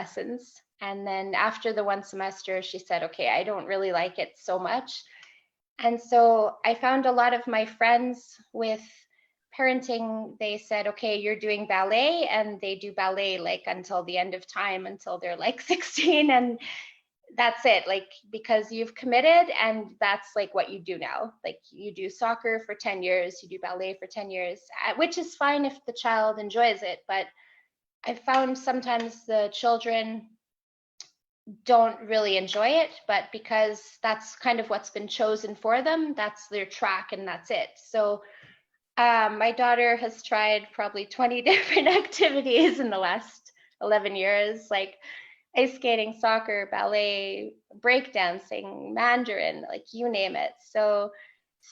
lessons. And then after the one semester, she said, okay, I don't really like it so much. And so I found a lot of my friends with parenting, they said, okay, you're doing ballet, and they do ballet like until the end of time, until they're like 16, and that's it, like, because you've committed, and that's like what you do now. Like, you do soccer for 10 years, you do ballet for 10 years, which is fine if the child enjoys it. But I found sometimes the children don't really enjoy it, but because that's kind of what's been chosen for them, that's their track and that's it. So my daughter has tried probably 20 different activities in the last 11 years, like ice skating, soccer, ballet, breakdancing, Mandarin, like you name it. So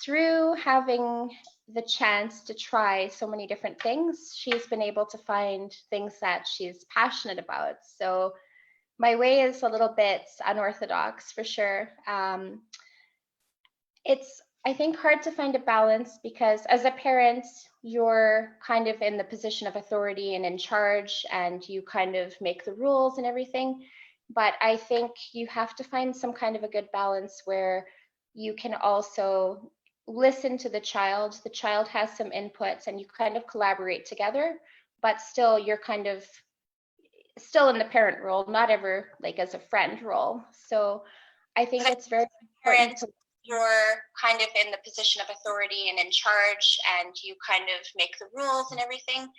through having the chance to try so many different things, she's been able to find things that she's passionate about. So my way is a little bit unorthodox for sure. It's, I think, hard to find a balance because as a parent, you're kind of in the position of authority and in charge, and you kind of make the rules and everything. But I think you have to find some kind of a good balance where you can also listen to the child. The child has some inputs and you kind of collaborate together, but still you're kind of still in the parent role, not ever like as a friend role. So I think it's very important to, you're kind of in the position of authority and in charge, and you kind of make the rules and everything.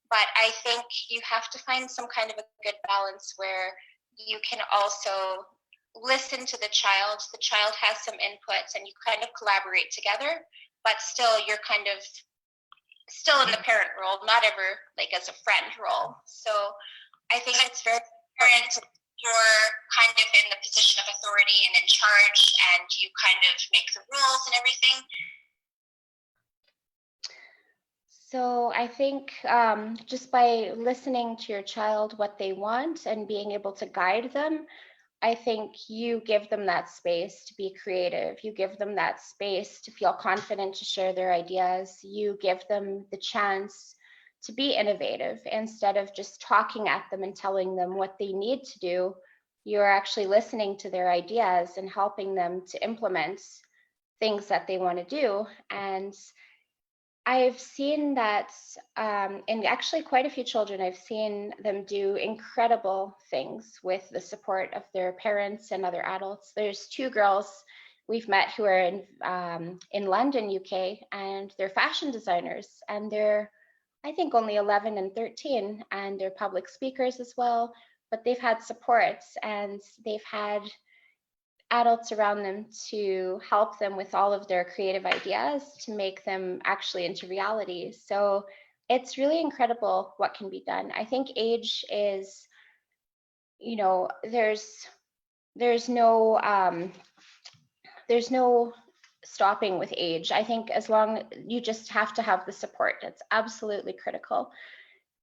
But I think you have to find some kind of a good balance where you can also listen to the child. The child has some inputs and you kind of collaborate together, but still you're kind of still in the parent role, not ever like as a friend role. So I think it's very important to, you're kind of in the position of authority and in charge, and you kind of make the rules and everything. So I think just by listening to your child, what they want, and being able to guide them, I think you give them that space to be creative. You give them that space to feel confident to share their ideas. You give them the chance to be innovative instead of just talking at them and telling them what they need to do. You're actually listening to their ideas and helping them to implement things that they want to do. And I've seen that in actually quite a few children, I've seen them do incredible things with the support of their parents and other adults. There's two girls we've met who are in London, UK, and they're fashion designers, and they're, I think, only 11 and 13, and they're public speakers as well, but they've had support and they've had adults around them to help them with all of their creative ideas to make them actually into reality. So it's really incredible what can be done. I think age is, you know, there's no stopping with age. I think as long you just have to have the support, it's absolutely critical.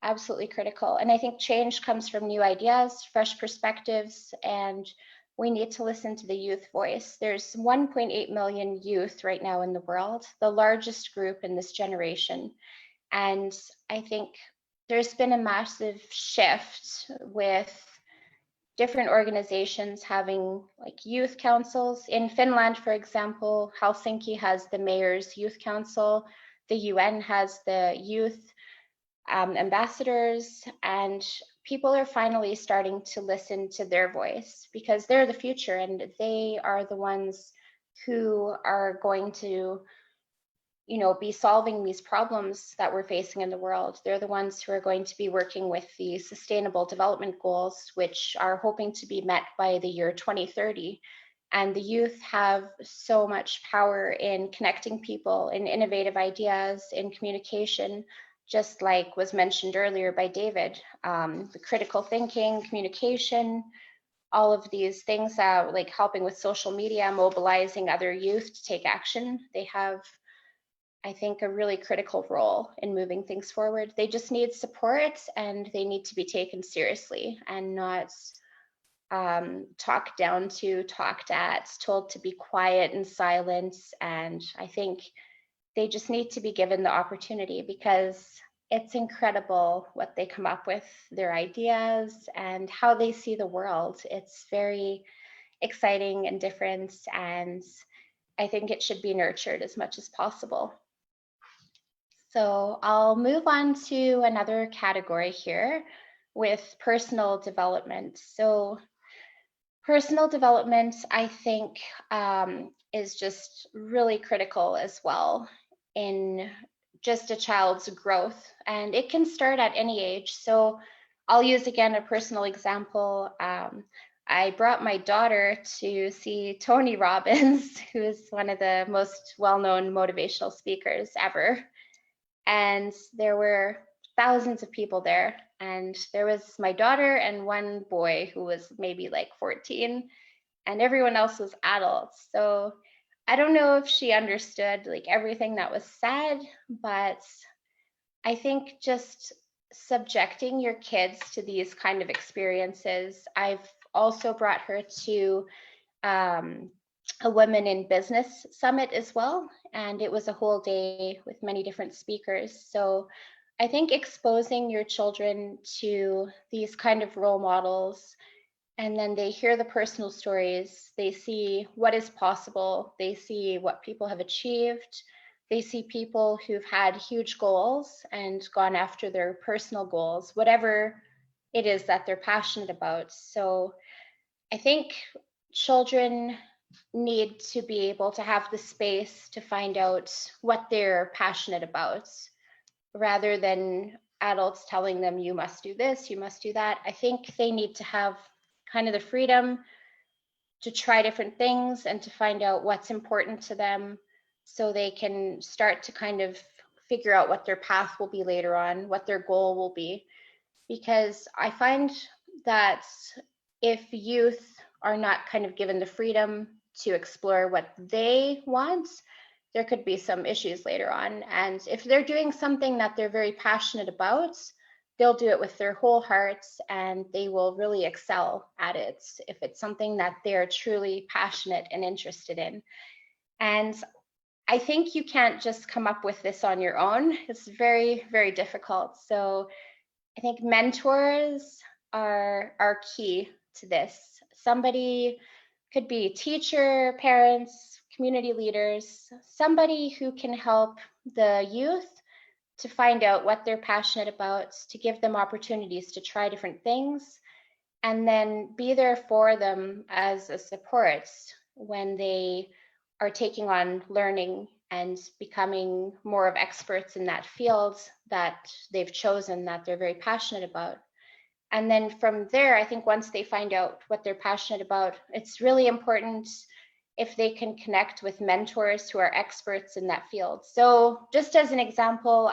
Absolutely critical. And I think change comes from new ideas, fresh perspectives, and we need to listen to the youth voice. There's 1.8 million youth right now in the world, the largest group in this generation. And I think there's been a massive shift with different organizations having like youth councils. In Finland, for example, Helsinki has the Mayor's Youth Council. The UN has the youth ambassadors, and people are finally starting to listen to their voice because they're the future and they are the ones who are going to, you know, be solving these problems that we're facing in the world. They're the ones who are going to be working with the Sustainable Development Goals, which are hoping to be met by the year 2030. And the youth have so much power in connecting people, in innovative ideas, in communication, just like was mentioned earlier by David, the critical thinking, communication, all of these things, like helping with social media, mobilizing other youth to take action. They have, I think, a really critical role in moving things forward. They just need support and they need to be taken seriously and not talked down to, talked at, told to be quiet and silent. And I think they just need to be given the opportunity because it's incredible what they come up with, their ideas and how they see the world. It's very exciting and different, and I think it should be nurtured as much as possible. So I'll move on to another category here with personal development. So personal development, I think, is just really critical as well in just a child's growth, and it can start at any age. So I'll use again a personal example. I brought my daughter to see Tony Robbins, who is one of the most well-known motivational speakers ever. And there were thousands of people there. And there was my daughter and one boy who was maybe like 14, and everyone else was adults. So I don't know if she understood like everything that was said, but I think just subjecting your kids to these kind of experiences. I've also brought her to a Women in Business Summit as well, and it was a whole day with many different speakers. So I think exposing your children to these kind of role models, and then they hear the personal stories, they see what is possible, they see what people have achieved, they see people who've had huge goals and gone after their personal goals, whatever it is that they're passionate about. So I think children need to be able to have the space to find out what they're passionate about, rather than adults telling them, you must do this, you must do that. I think they need to have kind of the freedom to try different things and to find out what's important to them, so they can start to kind of figure out what their path will be later on, what their goal will be. Because I find that if youth are not kind of given the freedom to explore what they want, there could be some issues later on. And if they're doing something that they're very passionate about, they'll do it with their whole hearts and they will really excel at it if it's something that they're truly passionate and interested in. And I think you can't just come up with this on your own. It's very, very difficult. So I think mentors are key to this. Somebody could be a teacher, parents, community leaders, somebody who can help the youth to find out what they're passionate about, to give them opportunities to try different things, and then be there for them as a support when they are taking on learning and becoming more of experts in that field that they've chosen, that they're very passionate about. And then from there, I think once they find out what they're passionate about, it's really important if they can connect with mentors who are experts in that field. So just as an example,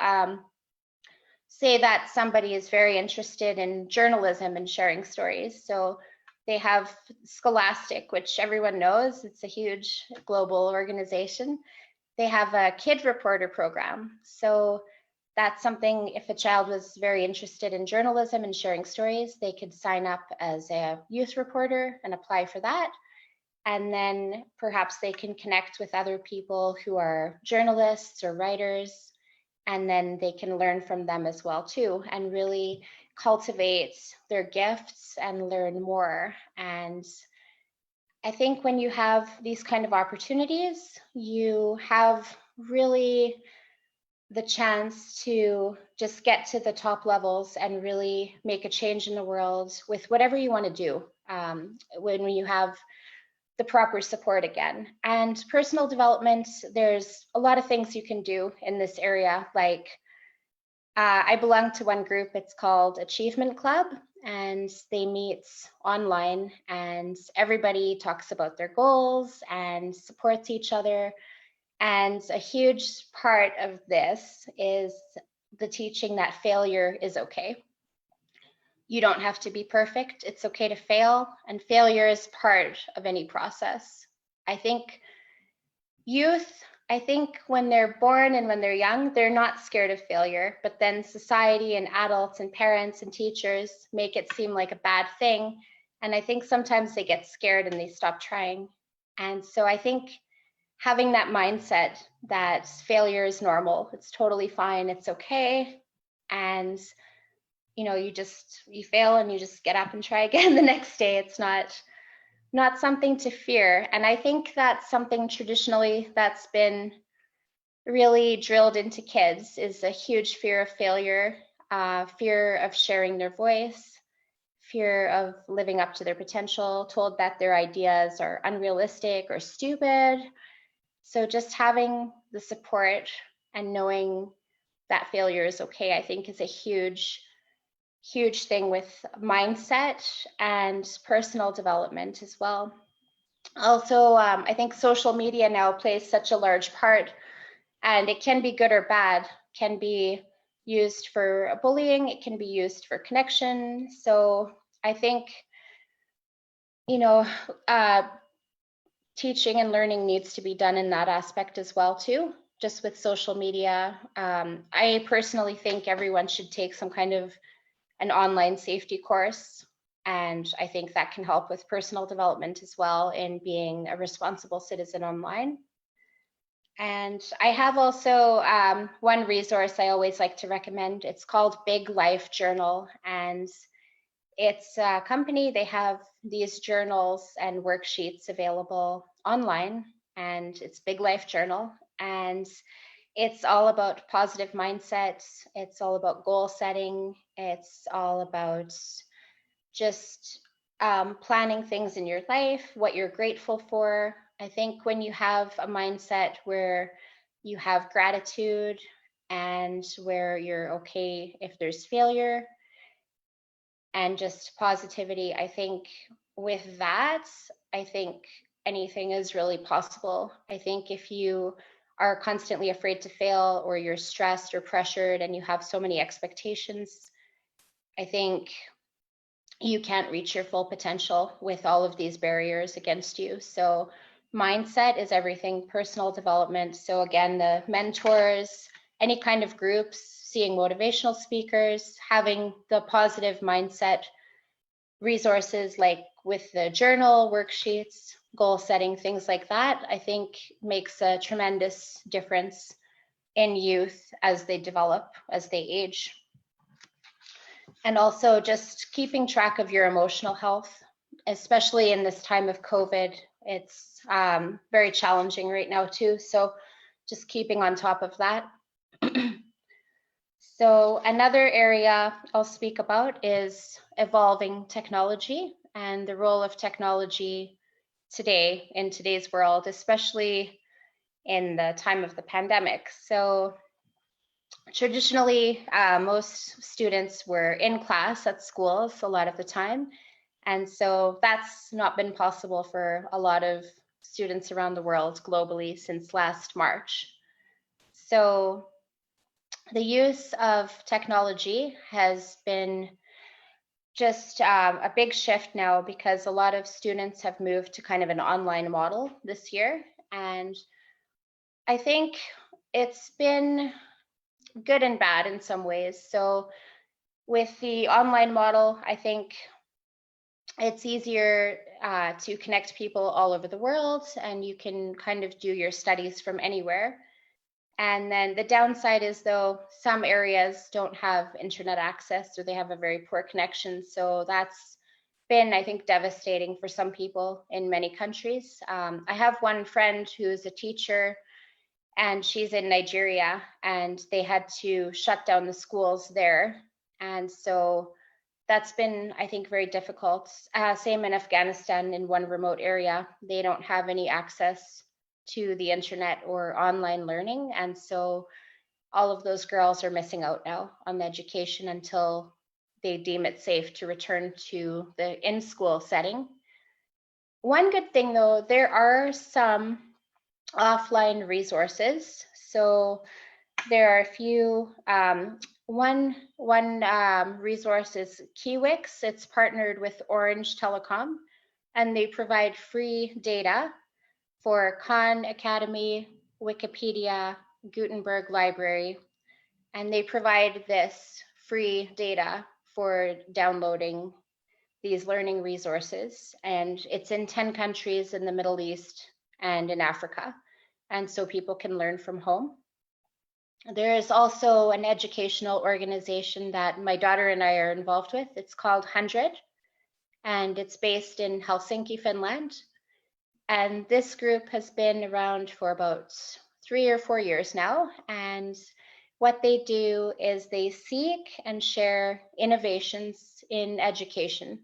say that somebody is very interested in journalism and sharing stories. So they have Scholastic, which everyone knows, it's a huge global organization. They have a kid reporter program. So that's something, if a child was very interested in journalism and sharing stories, they could sign up as a youth reporter and apply for that. And then perhaps they can connect with other people who are journalists or writers, and then they can learn from them as well too, and really cultivate their gifts and learn more. And I think when you have these kind of opportunities, you have really the chance to just get to the top levels and really make a change in the world with whatever you want to do, when you have the proper support again. And personal development, there's a lot of things you can do in this area. Like I belong to one group, it's called Achievement Club, and they meet online and everybody talks about their goals and supports each other. And a huge part of this is the teaching that failure is okay. You don't have to be perfect. It's okay to fail, and failure is part of any process. I think youth, when they're born and when they're young, they're not scared of failure, but then society and adults and parents and teachers make it seem like a bad thing. And I think sometimes they get scared and they stop trying. And so I think having that mindset that failure is normal, it's totally fine, it's okay, and you fail and you just get up and try again the next day. It's not something to fear. And I think that's something traditionally that's been really drilled into kids, is a huge fear of failure, fear of sharing their voice, fear of living up to their potential, told that their ideas are unrealistic or stupid. So just having the support and knowing that failure is okay, I think, is a huge thing with mindset and personal development as well. Also, I think social media now plays such a large part, and it can be good or bad. It can be used for bullying, it can be used for connection. So I think, uh, teaching and learning needs to be done in that aspect as well too. Just with social media, I personally think everyone should take some kind of an online safety course, and I think that can help with personal development as well in being a responsible citizen online. And I have also one resource I always like to recommend. It's called Big Life Journal, and it's a company. They have these journals and worksheets available online, and it's Big Life Journal. And it's all about positive mindset. It's all about goal setting. It's all about just planning things in your life, what you're grateful for. I think when you have a mindset where you have gratitude and where you're okay if there's failure and just positivity, I think with that, I think anything is really possible. I think if you are constantly afraid to fail, or you're stressed or pressured and you have so many expectations, I think you can't reach your full potential with all of these barriers against you. So mindset is everything, personal development. So again, the mentors, any kind of groups, seeing motivational speakers, having the positive mindset resources like with the journal, worksheets, goal setting, things like that, I think makes a tremendous difference in youth as they develop, as they age. And also just keeping track of your emotional health, especially in this time of COVID. It's very challenging right now too. So just keeping on top of that. So another area I'll speak about is evolving technology and the role of technology today in today's world, especially in the time of the pandemic. So traditionally, most students were in class at schools a lot of the time. And so that's not been possible for a lot of students around the world globally since last March. So the use of technology has been just a big shift now, because a lot of students have moved to kind of an online model this year. And I think it's been good and bad in some ways. So with the online model, I think it's easier to connect people all over the world, and you can kind of do your studies from anywhere. And then the downside is, though, some areas don't have internet access, or they have a very poor connection. So that's been, I think, devastating for some people in many countries. I have one friend who's a teacher, and she's in Nigeria, and they had to shut down the schools there. And so that's been, I think, very difficult. Same in Afghanistan, in one remote area. They don't have any access to the internet or online learning. And so all of those girls are missing out now on the education until they deem it safe to return to the in-school setting. One good thing, though, there are some offline resources. So there are a few. One resource is Kiwix. It's partnered with Orange Telecom, and they provide free data for Khan Academy, Wikipedia, Gutenberg Library, and they provide this free data for downloading these learning resources. And it's in 10 countries in the Middle East and in Africa. And so people can learn from home. There is also an educational organization that my daughter and I are involved with. It's called 100, and it's based in Helsinki, Finland. And this group has been around for about 3 or 4 years now. And what they do is they seek and share innovations in education.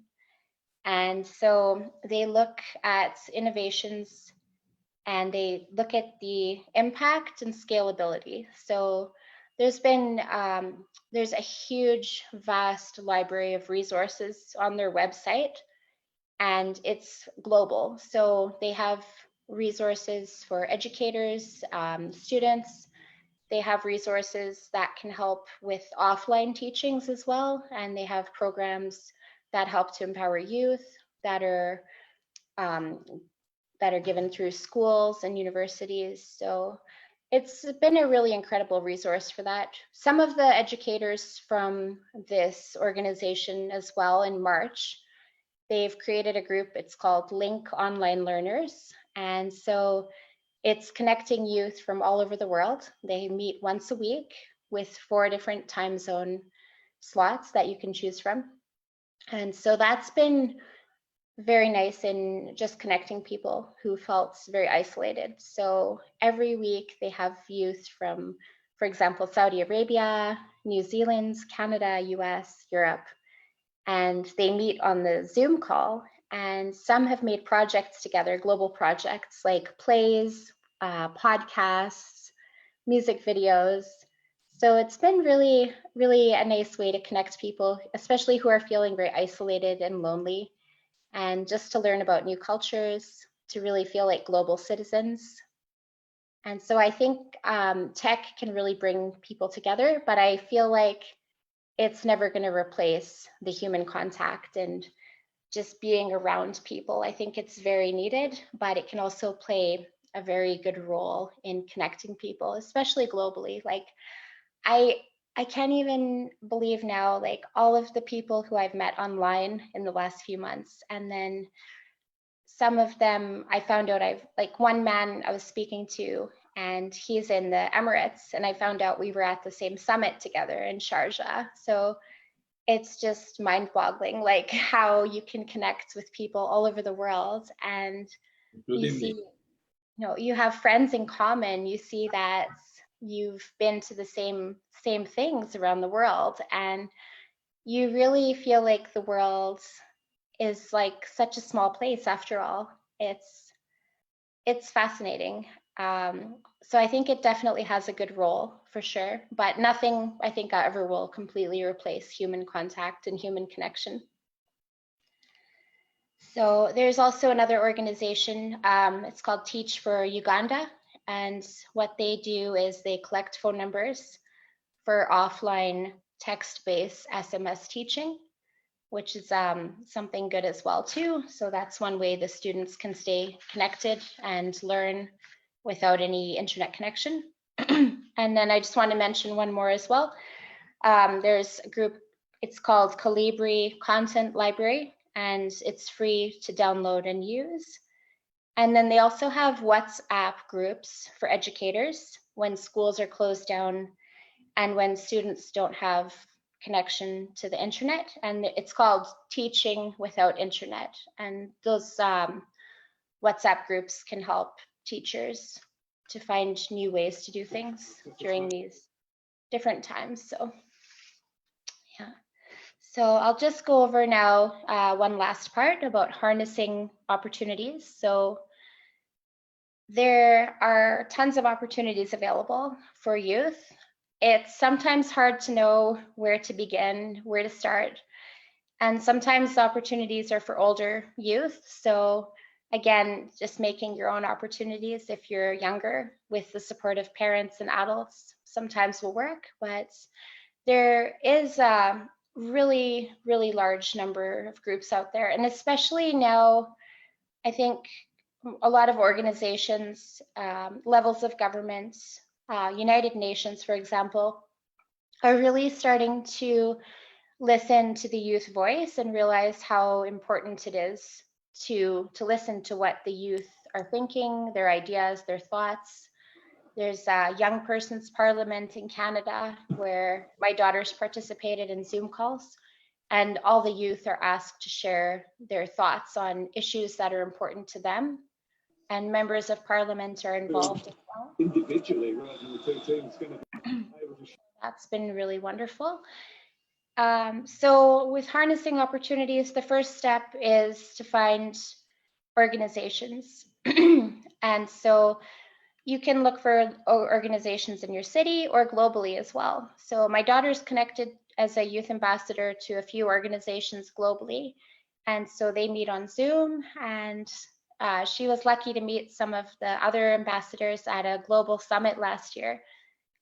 And so they look at innovations and they look at the impact and scalability. So there's been there's a huge, vast library of resources on their website, and it's global. So they have resources for educators, students. They have resources that can help with offline teachings as well, and they have programs that help to empower youth that are um, that are given through schools and universities. So it's been a really incredible resource for that. Some of the educators from this organization as well in March, they've created a group, it's called Link Online Learners. And so it's connecting youth from all over the world. They meet once a week with 4 different time zone slots that you can choose from. And so that's been very nice in just connecting people who felt very isolated. So every week they have youth from, for example, Saudi Arabia, New Zealand, Canada, US, Europe, and they meet on the Zoom call. And some have made projects together, global projects like plays, podcasts, music videos. So it's been really, really a nice way to connect people, especially who are feeling very isolated and lonely, and just to learn about new cultures, to really feel like global citizens. And so I think tech can really bring people together, but I feel like it's never going to replace the human contact and just being around people. I think it's very needed, but it can also play a very good role in connecting people, especially globally. Like I I can't even believe now, like all of the people who I've met online in the last few months, and then some of them I found out I've like one man I was speaking to, and he's in the Emirates, and I found out we were at the same summit together in Sharjah. So it's just mind-boggling, like how you can connect with people all over the world, and you including see, me. you have friends in common. You see that you've been to the same things around the world, and you really feel like the world is like such a small place after all. It's fascinating. So I think it definitely has a good role for sure, but nothing I think ever will completely replace human contact and human connection. So there's also another organization, it's called Teach for Uganda. And what they do is they collect phone numbers for offline text-based SMS teaching, which is something good as well too. So that's one way the students can stay connected and learn without any internet connection. And then I just want to mention one more as well. There's a group, it's called Calibri Content Library, and it's free to download and use. And then they also have WhatsApp groups for educators when schools are closed down and when students don't have connection to the internet. And it's called Teaching Without Internet. And those WhatsApp groups can help teachers to find new ways to do things during these different times. So yeah. So I'll just go over now one last part about harnessing opportunities. So there are tons of opportunities available for youth. It's sometimes hard to know where to begin, where to start. And sometimes the opportunities are for older youth. So again, just making your own opportunities if you're younger with the support of parents and adults sometimes will work. But there is a really, really large number of groups out there. And especially now, I think a lot of organizations, levels of government, United Nations, for example, are really starting to listen to the youth voice and realize how important it is to listen to what the youth are thinking, their ideas, their thoughts. There's a young person's parliament in Canada where my daughters participated in Zoom calls, and all the youth are asked to share their thoughts on issues that are important to them, and members of parliament are involved as well. Individually, rather than the two teams. That's been really wonderful. So with harnessing opportunities, the first step is to find organizations. And so you can look for organizations in your city or globally as well. So my daughter's connected as a youth ambassador to a few organizations globally. And so they meet on Zoom, and she was lucky to meet some of the other ambassadors at a global summit last year,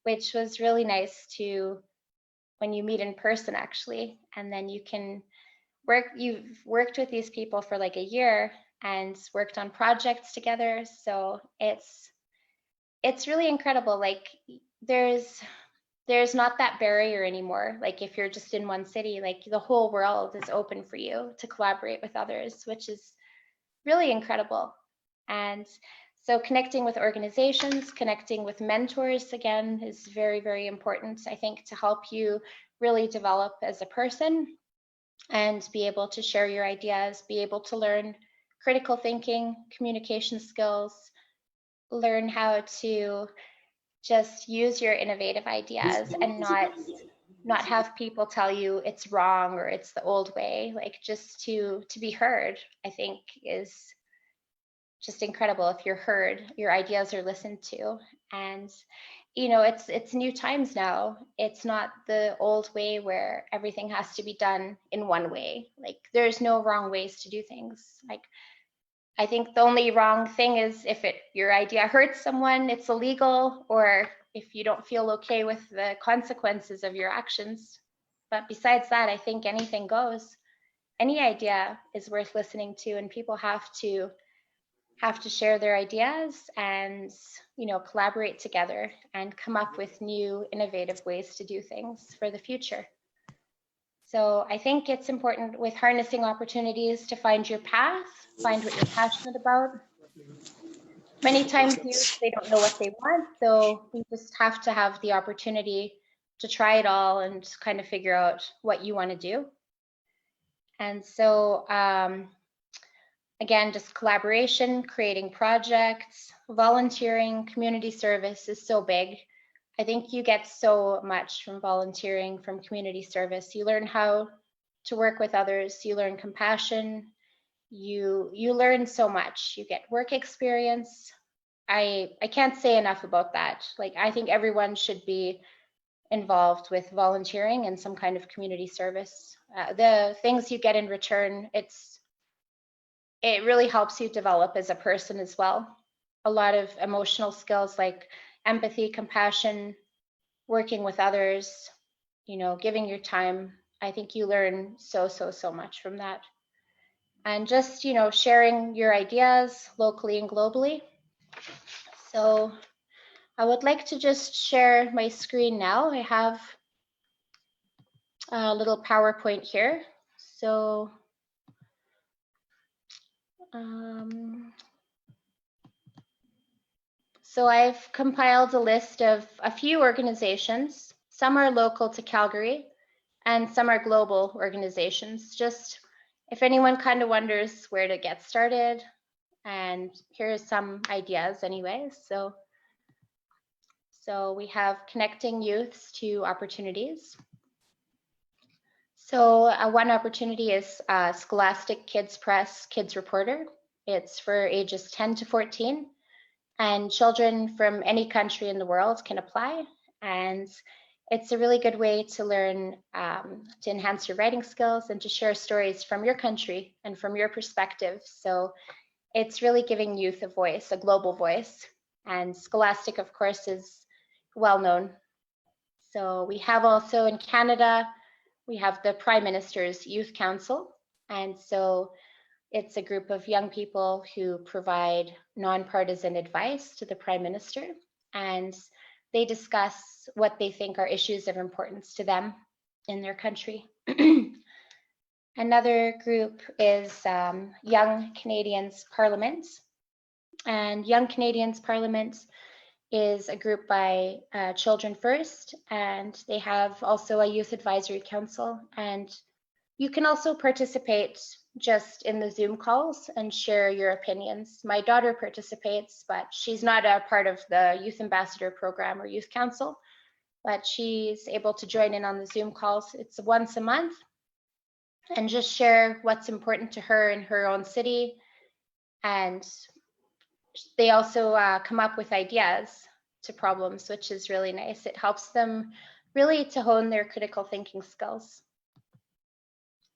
which was really nice to, when you meet in person actually, and then you can work, you've worked with these people for like a year and worked on projects together. So it's really incredible. Like there's not that barrier anymore. Like if you're just in one city, like the whole world is open for you to collaborate with others, which is really incredible. And so connecting with organizations, connecting with mentors, again, is very, very important, I think, to help you really develop as a person and be able to share your ideas, be able to learn critical thinking, communication skills, learn how to just use your innovative ideas and not have people tell you it's wrong or it's the old way. Like just to be heard, I think, is just incredible. If you're heard, your ideas are listened to. And you know, it's new times now. It's not the old way where everything has to be done in one way. Like there's no wrong ways to do things. Like I think the only wrong thing is if your idea hurts someone, it's illegal, or if you don't feel okay with the consequences of your actions. But besides that, I think anything goes. Any idea is worth listening to, and people have to share their ideas and, you know, collaborate together and come up with new innovative ways to do things for the future. So I think it's important with harnessing opportunities to find your path, find what you're passionate about. Many times youth, they don't know what they want, so we just have to have the opportunity to try it all and kind of figure out what you want to do. And so again, just collaboration, creating projects, volunteering, community service is so big. I think you get so much from volunteering, from community service. You learn how to work with others, you learn compassion, you learn so much. You get work experience. I can't say enough about that. Like I think everyone should be involved with volunteering and some kind of community service. The things you get in return, it really helps you develop as a person as well. A lot of emotional skills like empathy, compassion, working with others, you know, giving your time. I think you learn so much from that. And just, you know, sharing your ideas locally and globally. So I would like to just share my screen now. I have a little PowerPoint here. So so I've compiled a list of a few organizations. Some are local to Calgary and some are global organizations. Just if anyone kind of wonders where to get started, and here's some ideas anyways. So we have connecting youths to opportunities. So one opportunity is Scholastic Kids Press Kids Reporter. It's for ages 10 to 14. And children from any country in the world can apply. And it's a really good way to learn, to enhance your writing skills and to share stories from your country and from your perspective. So it's really giving youth a voice, a global voice. And Scholastic, of course, is well known. So we have also in Canada, we have the Prime Minister's Youth Council. And so it's a group of young people who provide nonpartisan advice to the Prime Minister, and they discuss what they think are issues of importance to them in their country. Another group is Young Canadians Parliament. And Young Canadians Parliament is a group by Children First, and they have also a youth advisory council. And you can also participate just in the Zoom calls and share your opinions. My daughter participates, but she's not a part of the Youth Ambassador Program or Youth Council, but she's able to join in on the Zoom calls. It's once a month, and just share what's important to her in her own city. And they also come up with ideas to problems, which is really nice. It helps them really to hone their critical thinking skills.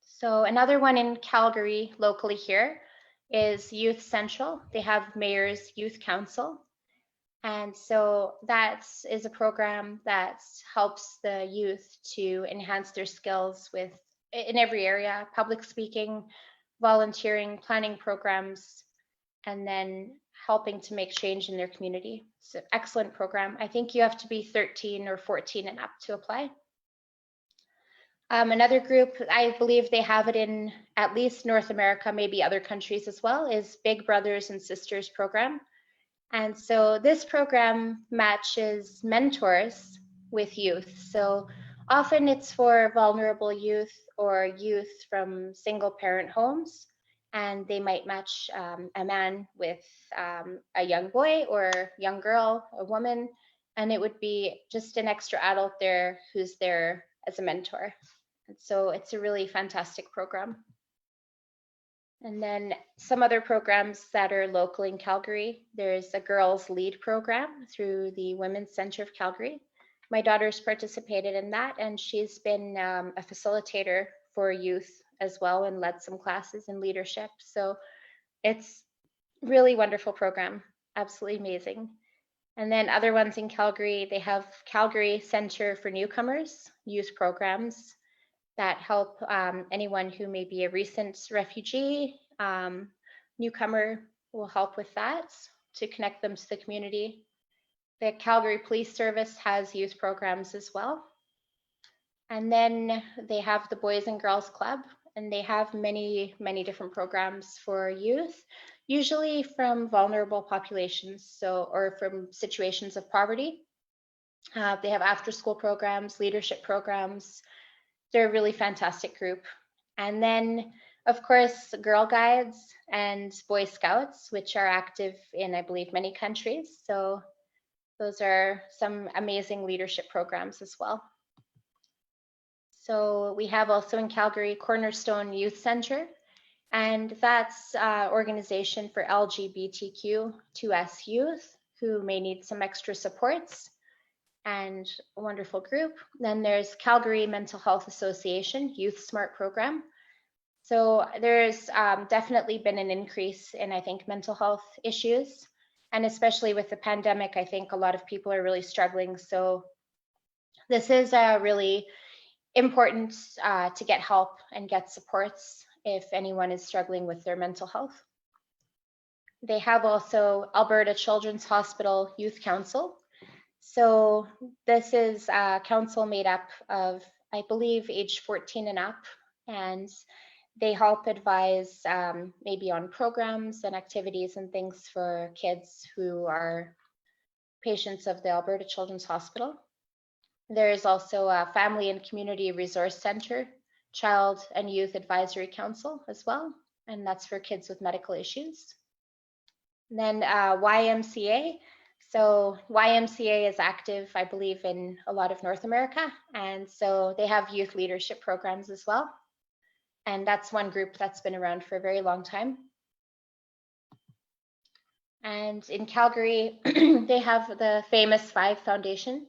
So another one in Calgary, locally here, is Youth Central. They have Mayor's Youth Council. And so that is a program that helps the youth to enhance their skills in every area: public speaking, volunteering, planning programs, and then helping to make change in their community. It's an excellent program. I think you have to be 13 or 14 and up to apply. Another group, I believe they have it in at least North America, maybe other countries as well, is Big Brothers and Sisters program. And so this program matches mentors with youth. So often it's for vulnerable youth or youth from single parent homes, and they might match a man with a young boy or young girl, a woman, and it would be just an extra adult there who's there as a mentor. And so it's a really fantastic program. And then some other programs that are local in Calgary. There's a Girls Lead program through the Women's Centre of Calgary. My daughter's participated in that, and she's been a facilitator for youth as well and led some classes in leadership. So it's really wonderful program, absolutely amazing. And then other ones in Calgary, they have Calgary Centre for Newcomers, youth programs that help anyone who may be a recent refugee, newcomer will help with that to connect them to the community. The Calgary Police Service has youth programs as well. And then they have the Boys and Girls Club, and they have many, many different programs for youth, usually from vulnerable populations, or from situations of poverty. They have after-school programs, leadership programs. They're a really fantastic group. And then, of course, Girl Guides and Boy Scouts, which are active in, I believe, many countries. So those are some amazing leadership programs as well. So we have also in Calgary Cornerstone Youth Centre, and that's an organization for LGBTQ2S youth who may need some extra supports, and a wonderful group. Then there's Calgary Mental Health Association Youth Smart Program. So there's definitely been an increase in, I think, mental health issues. And especially with the pandemic, I think a lot of people are really struggling. So this is really important to get help and get supports if anyone is struggling with their mental health. They have also Alberta Children's Hospital Youth Council. So this is a council made up of, I believe, age 14 and up, and they help advise maybe on programs and activities and things for kids who are patients of the Alberta Children's Hospital. There is also a Family and Community Resource Center, Child and Youth Advisory Council as well, and that's for kids with medical issues. And then YMCA. So YMCA is active, I believe, in a lot of North America, and so they have youth leadership programs as well. And that's one group that's been around for a very long time. And in Calgary, they have the Famous Five Foundation.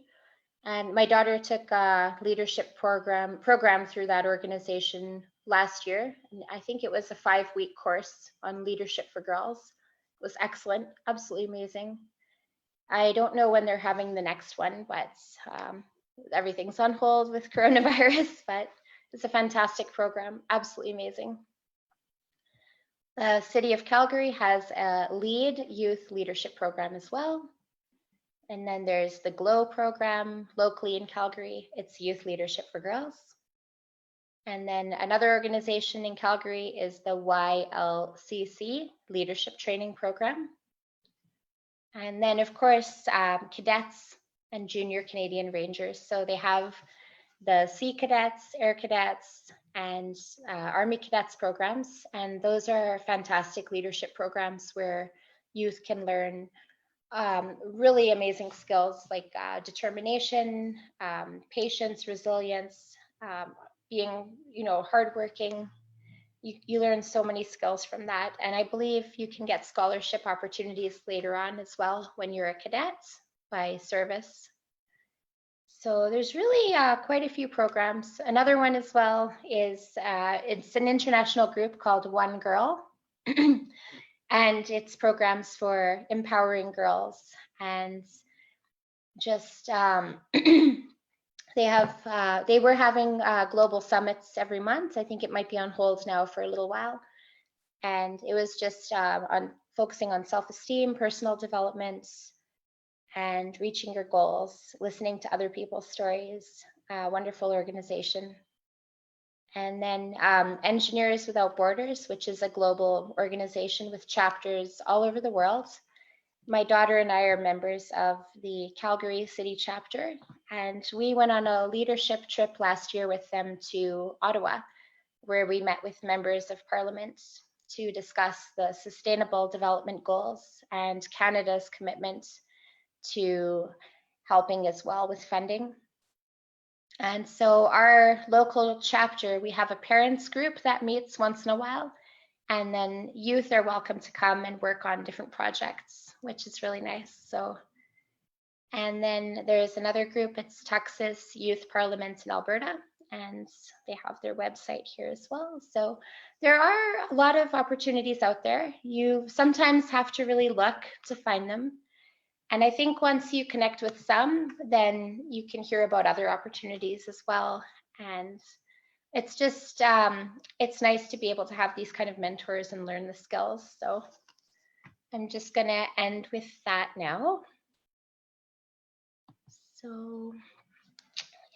And my daughter took a leadership program through that organization last year. And I think it was a 5-week course on leadership for girls. It was excellent, absolutely amazing. I don't know when they're having the next one, but everything's on hold with coronavirus, but it's a fantastic program, absolutely amazing. The City of Calgary has a LEAD youth leadership program as well. And then there's the GLOW program locally in Calgary. It's youth leadership for girls. And then another organization in Calgary is the YLCC leadership training program. And then, of course, cadets and junior Canadian Rangers. So they have the Sea Cadets, Air Cadets, and Army Cadets programs. And those are fantastic leadership programs where youth can learn really amazing skills like determination, patience, resilience, being, hardworking. You learn so many skills from that. And I believe you can get scholarship opportunities later on as well when you're a cadet by service. So there's really quite a few programs. Another one as well is it's an international group called One Girl. And it's programs for empowering girls and just they were having global summits every month. I think it might be on hold now for a little while. And it was just on focusing on self-esteem, personal development, and reaching your goals, listening to other people's stories. Wonderful organization. And then Engineers Without Borders, which is a global organization with chapters all over the world. My daughter and I are members of the Calgary City chapter, and we went on a leadership trip last year with them to Ottawa, where we met with members of Parliament to discuss the Sustainable Development Goals and Canada's commitment to helping as well with funding. And so our local chapter, we have a parents group that meets once in a while, and then youth are welcome to come and work on different projects, which is really nice. So, and then there's another group, it's Texas Youth Parliament in Alberta, and they have their website here as well. So there are a lot of opportunities out there. You sometimes have to really look to find them. And I think once you connect with some, then you can hear about other opportunities as well. And it's just, it's nice to be able to have these kind of mentors and learn the skills. So I'm just gonna end with that now. So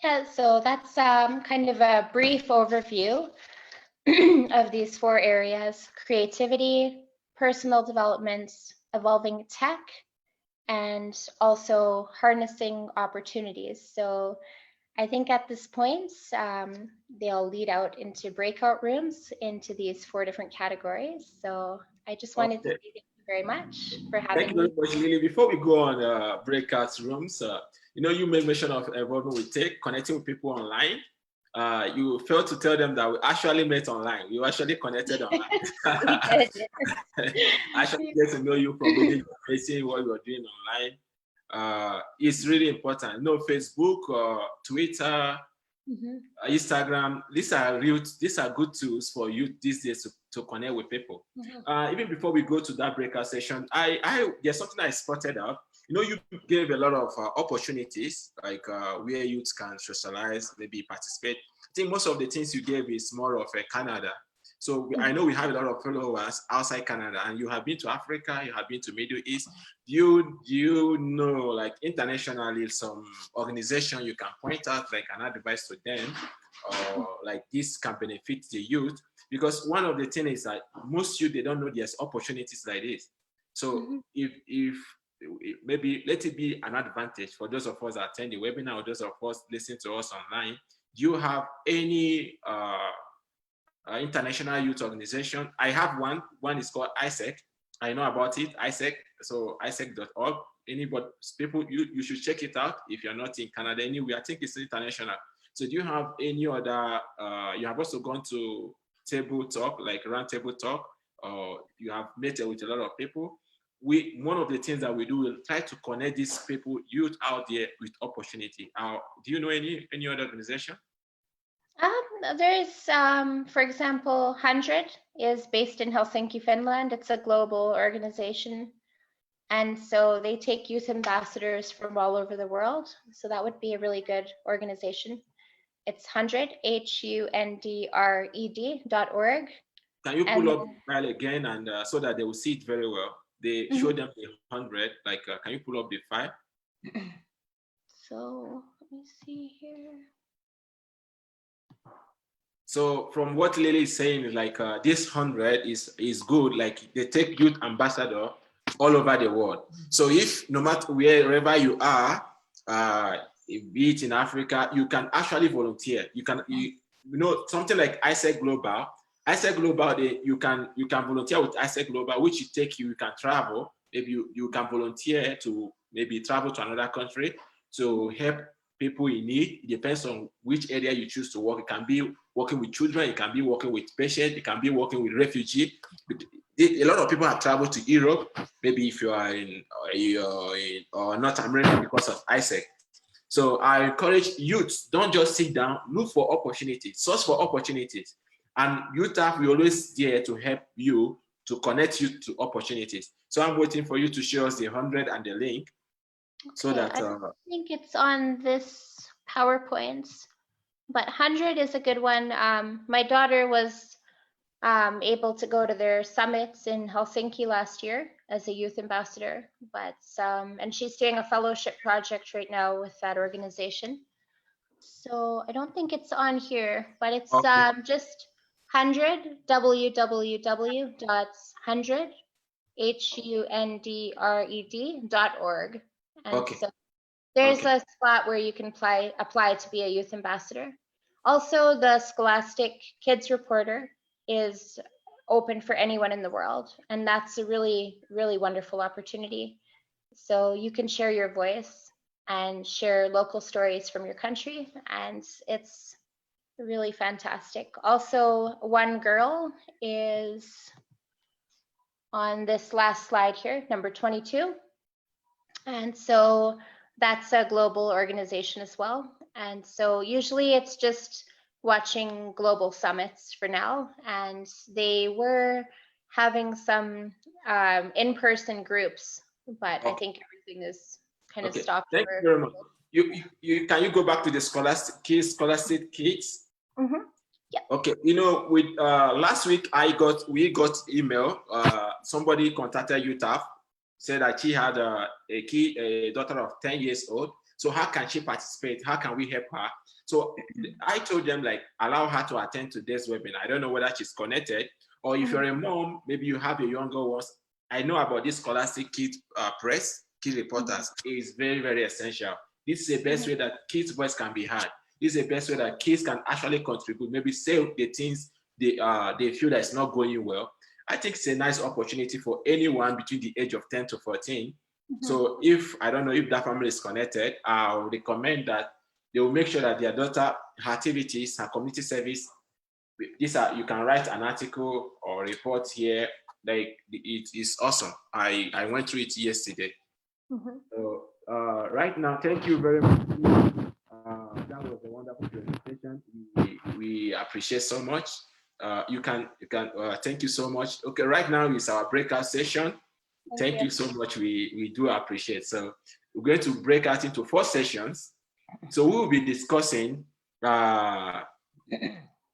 yeah, so that's kind of a brief overview of these 4 areas: creativity, personal development, evolving tech, and also harnessing opportunities. So I think at this point, they'll lead out into breakout rooms into these 4 different categories. So I just wanted to say thank you very much for having me. Thank you very much, Lily. Before we go on breakout rooms, you made mention of involvement with tech, connecting with people online. You failed to tell them that we actually met online. We actually connected online. I actually get to know you from within facing what you're doing online. It's really important. Facebook, Twitter, Instagram. These are good tools for you these days to connect with people. Even before we go to that breakout session, there's something I spotted out. You gave a lot of opportunities, like where youth can socialize, maybe participate. I think most of the things you gave is more of Canada. So I know we have a lot of followers outside Canada, and you have been to Africa, you have been to Middle East. Do you know, like internationally, some organization you can point out, like an advice to them, or like this can benefit the youth? Because one of the things is that most youth, they don't know there's opportunities like this. So if maybe let it be an advantage for those of us that attend the webinar or those of us listening to us online. Do you have any international youth organization? I have one. One is called ISEC. I know about it, ISEC. So isec.org. Anybody, people, you should check it out if you're not in Canada anyway. I think it's international. So do you have any other? You have also gone to table talk, like round table talk, or you have met with a lot of people. One of the things that we do, we'll try to connect these people, youth out there, with opportunity. Do you know any other organization? There's, for example, 100 is based in Helsinki, Finland. It's a global organization. And so they take youth ambassadors from all over the world. So that would be a really good organization. It's 100, HUNDRED.org. Can you pull up file again, and so that they will see it very well? They show them the 100, like, can you pull up the file? So let me see here. So from what Lily is saying, like this 100 is good. Like they take youth ambassador all over the world. So if no matter wherever you are, be it in Africa, you can actually volunteer. You know, something like ISEC Global. ISEC Global, you can volunteer with ISEC Global, which you can travel. Maybe you can volunteer to maybe travel to another country to help people in need. It depends on which area you choose to work. It can be working with children, it can be working with patients, it can be working with refugees. A lot of people have traveled to Europe, maybe if you are in North America because of ISEC. So I encourage youth, don't just sit down, look for opportunities, search for opportunities. And YOUTAF will always there to help you, to connect you to opportunities. So I'm waiting for you to show us the 100 and the link. Okay, so that I don't think it's on this PowerPoint, but 100 is a good one. My daughter was able to go to their summits in Helsinki last year as a youth ambassador, but and she's doing a fellowship project right now with that organization. So I don't think it's on here, but it's okay. Just 100 www.100hundred.org. And okay. So there's a spot where you can apply to be a youth ambassador. Also, the Scholastic Kids Reporter is open for anyone in the world, and that's a really, really wonderful opportunity. So you can share your voice and share local stories from your country, and it's really fantastic. Also, One Girl is on this last slide here, number 22. And so that's a global organization as well. And so usually it's just watching global summits for now. And they were having some in-person groups, but I think everything is kind of stopped. Thank you very much. Can you go back to the Scholastic Kids? Mm-hmm. Yeah. Okay. You know, with last week we got email. Somebody contacted YOUTAF, said that she had a daughter of 10 years old. So how can she participate? How can we help her? So I told them, like, allow her to attend to this webinar. I don't know whether she's connected, or if you're a mom, maybe you have a younger ones. I know about this Scholastic Kids Press, Kid Reporters. It is very, very essential. This is the best way that kids' voice can be heard. This is the best way that kids can actually contribute, maybe say the things they feel that it's not going well. I think it's a nice opportunity for anyone between the age of 10 to 14. So if, I don't know if that family is connected, I would recommend that they will make sure that their daughter, her activities, her community service, you can write an article or report here. Like, it is awesome. I went through it yesterday. So right now, thank you very much. That was a wonderful presentation. We appreciate so much. You can thank you so much. Okay, right now is our breakout session. Thank you so much. We do appreciate. So we're going to break out into 4 sessions. So we will be discussing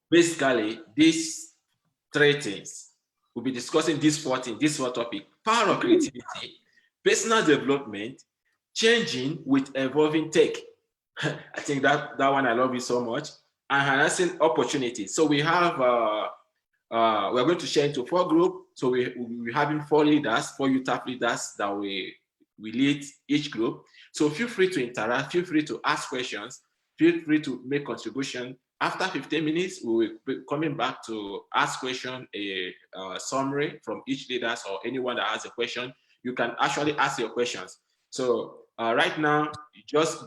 basically these 3 things. We'll be discussing these 4 things, this 4 topic: power of creativity, personal development, changing with evolving tech. I think that one, I love it so much. And harnessing opportunities. So we have we're going to share into 4 groups. So we're having 4 leaders, 4 YOUTAF leaders that we lead each group. So feel free to interact, feel free to ask questions, feel free to make contribution. After 15 minutes, we will be coming back to ask question, a summary from each leader, or anyone that has a question. You can actually ask your questions. So right now, just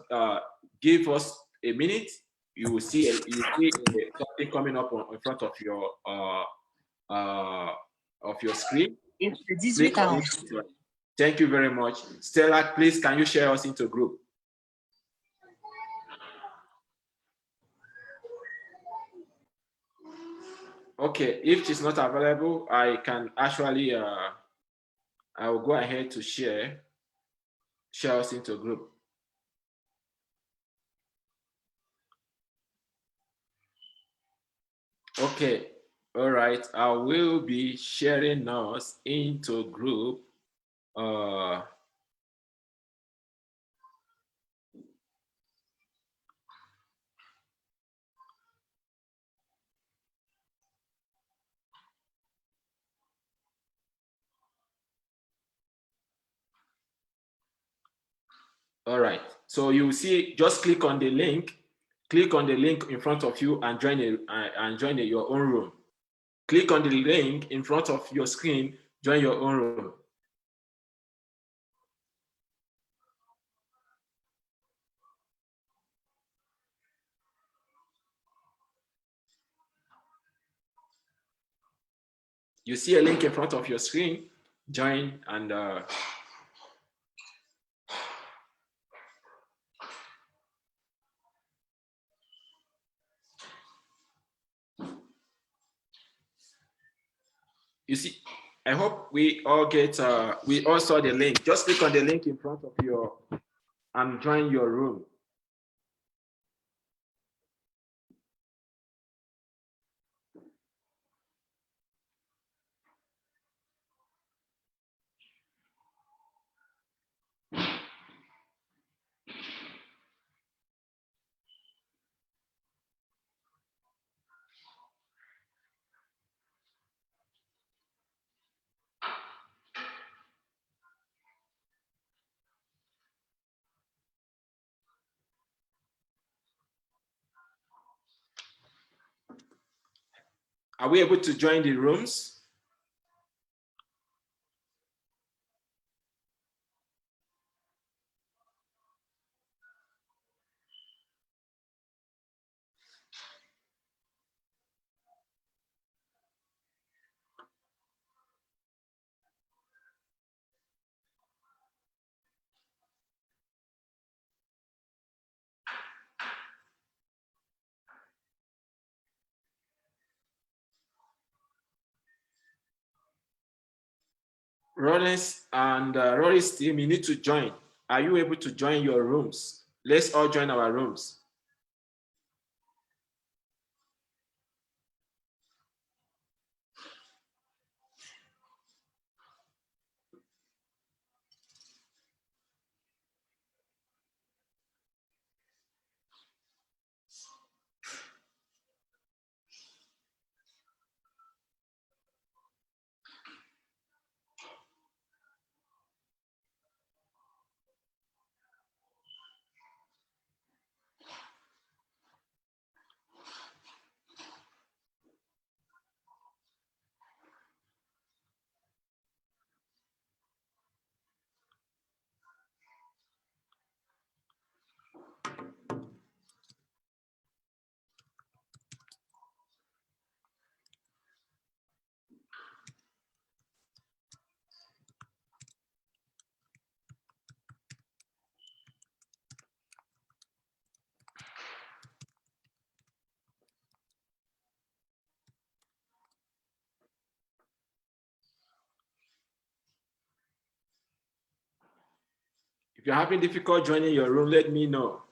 give us a minute. You will see something coming up in front of your screen. Thank you very much. Stella, please, can you share us into group? Okay, if she's not available, I can actually, I will go ahead to share us into group. Okay, all right, I will be sharing us into group. All right. So you see, just click on the link. Click on the link in front of you and join your own room. Click on the link in front of your screen, join your own room. You see a link in front of your screen, join, and you see, I hope we all saw the link. Just click on the link in front of your and join your room. Are we able to join the rooms? Rollins and Rory's team, you need to join. Are you able to join your rooms? Let's all join our rooms. If you're having difficult joining your room, let me know.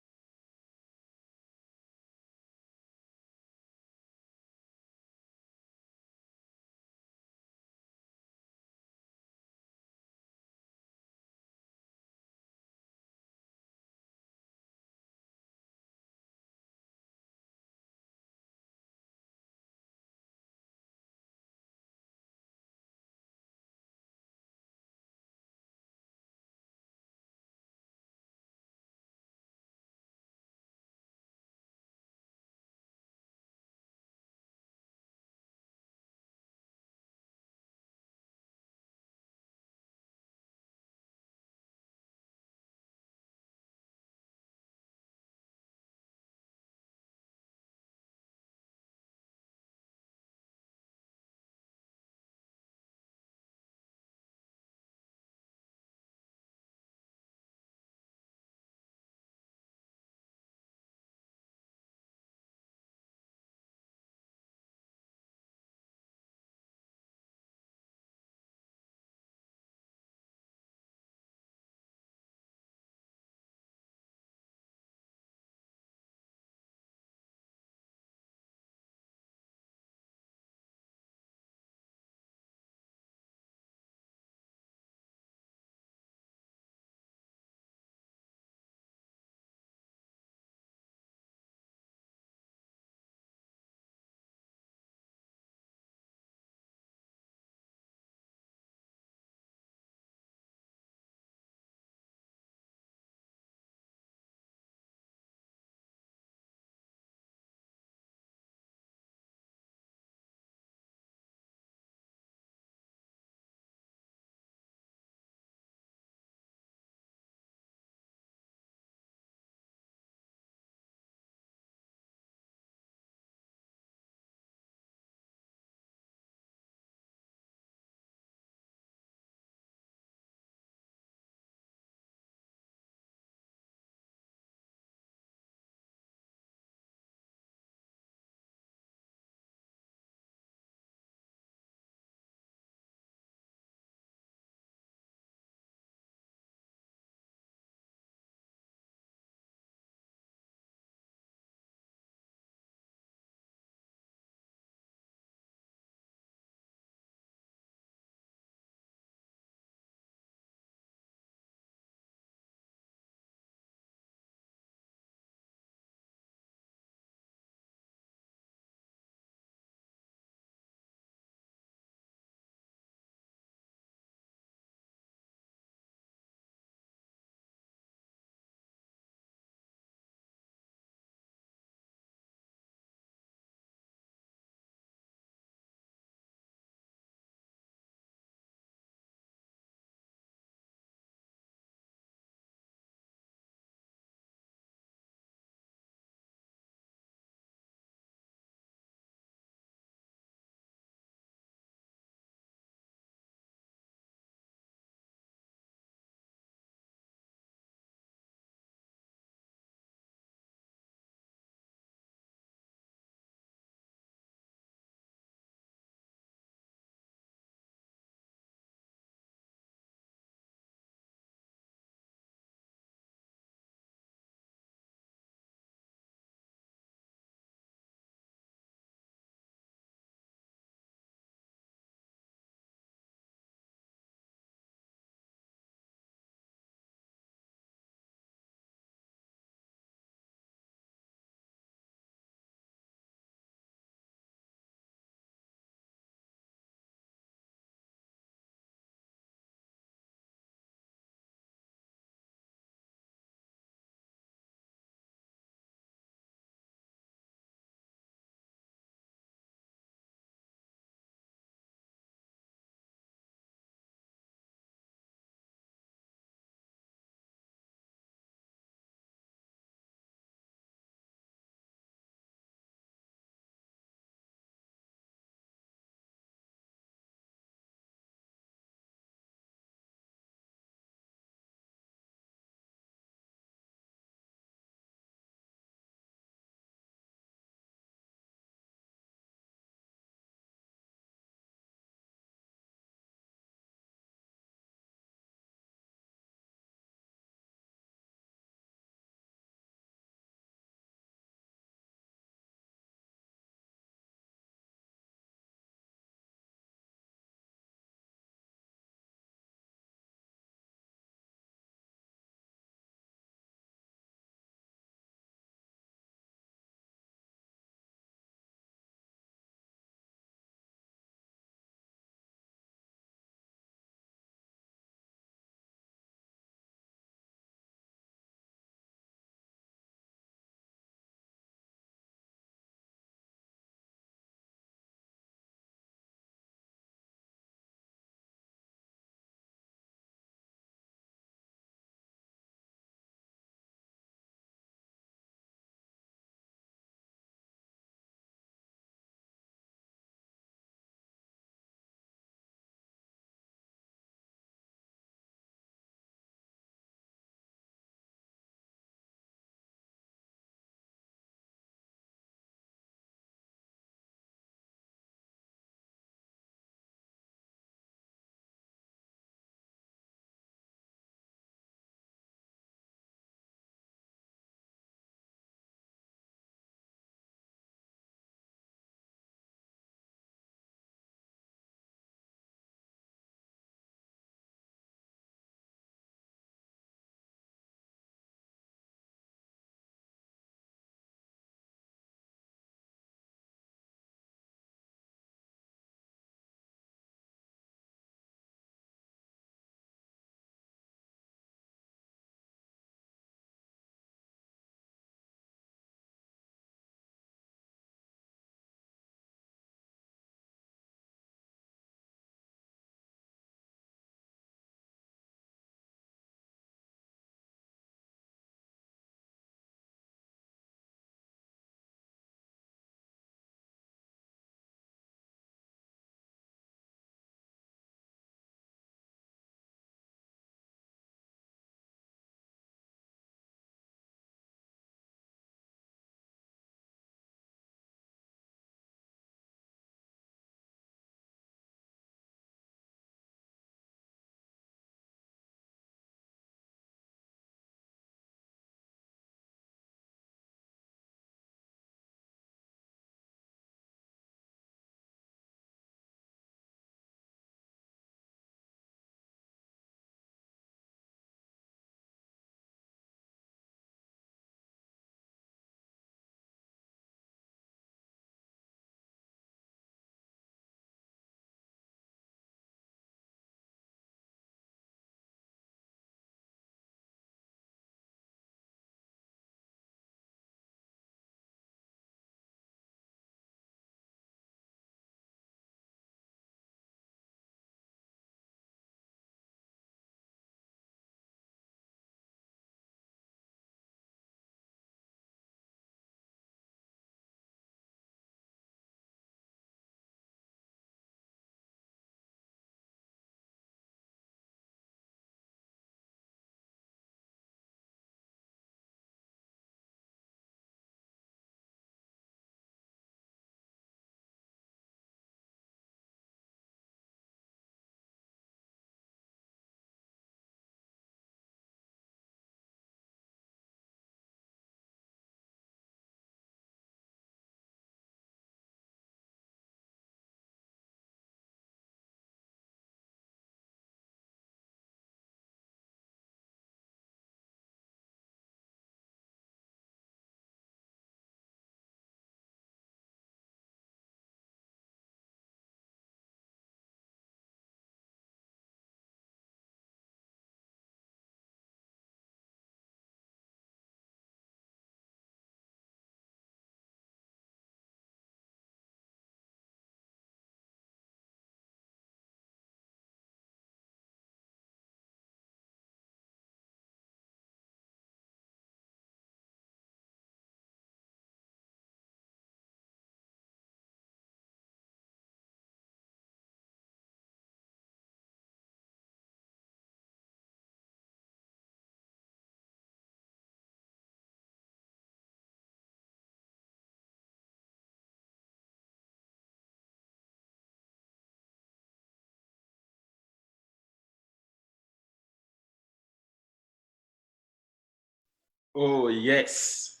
Oh, yes.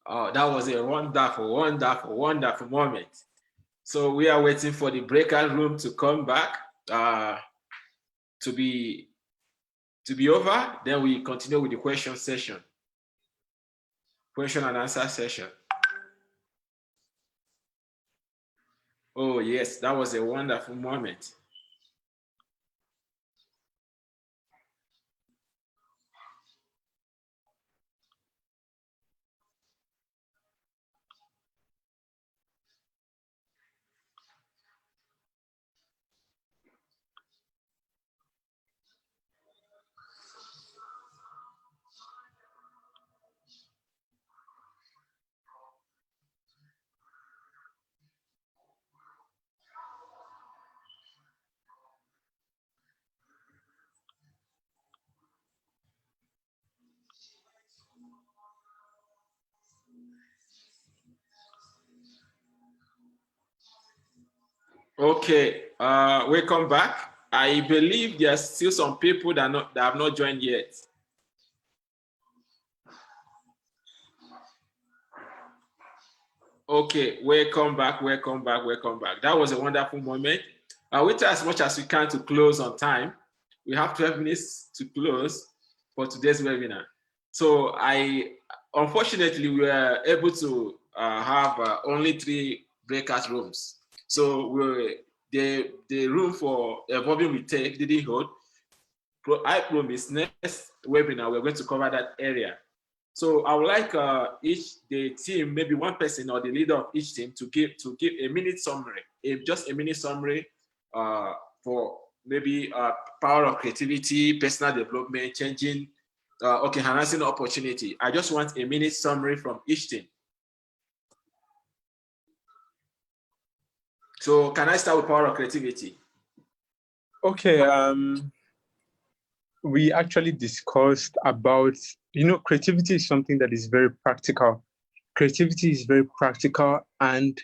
Oh, that was a wonderful, wonderful, wonderful moment. So we are waiting for the breakout room to come back, to be over. Then we continue with the question session, question and answer session. Oh, yes, that was a wonderful moment. Okay, welcome back. I believe there are still some people that have not joined yet. Okay, welcome back, welcome back, welcome back. That was a wonderful moment. We try as much as we can to close on time. We have 12 minutes to close for today's webinar. So unfortunately, we were able to have only 3 breakout rooms. So the room for evolving with tech didn't hold. I promise next webinar, we're going to cover that area. So I would like the team, maybe one person or the leader of each team to give a minute summary, just a minute summary for maybe power of creativity, personal development, changing, enhancing opportunity. I just want a minute summary from each team. So can I start with power of creativity? Okay, we actually discussed about, creativity is something that is very practical. Creativity is very practical, and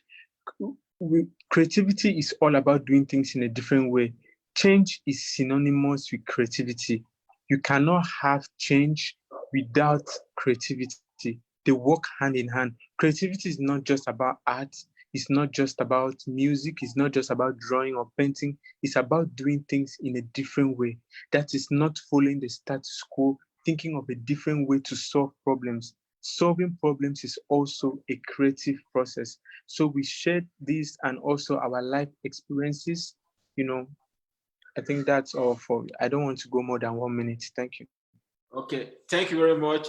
creativity is all about doing things in a different way. Change is synonymous with creativity. You cannot have change without creativity. They work hand in hand. Creativity is not just about art. It's not just about music. It's not just about drawing or painting. It's about doing things in a different way. That is not following the status quo, thinking of a different way to solve problems. Solving problems is also a creative process. So we shared this and also our life experiences. I think that's all for, I don't want to go more than 1 minute. Thank you. Okay, thank you very much,